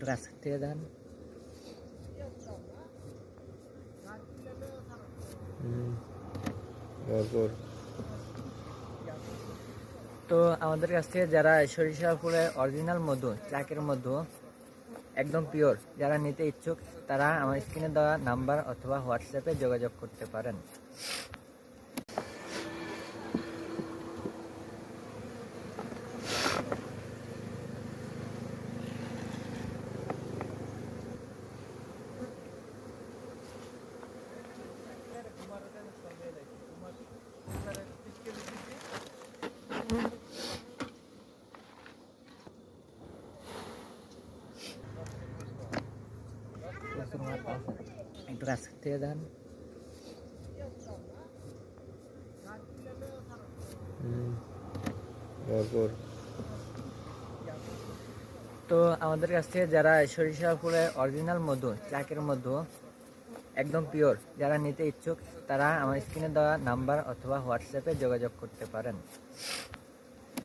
একটু কাছ থেকে দেন। তো আমাদের কাছ থেকে যারা সরিষা ফুলের অরিজিনাল মধু, চাকের মধু একদম পিওর যারা নিতে ইচ্ছুক, তারা আমার স্ক্রিনে দেওয়া নাম্বার অথবা হোয়াটসঅ্যাপে যোগাযোগ করতে পারেন। একটু কাছ থেকে দেন। তো আমাদের কাছ থেকে যারা সরিষা ফুলের অরিজিনাল মধু, চাকের মধু একদম পিওর যারা নিতে ইচ্ছুক, তারা আমার স্ক্রিনে দেওয়া নাম্বার অথবা হোয়াটসঅ্যাপে যোগাযোগ করতে পারেন।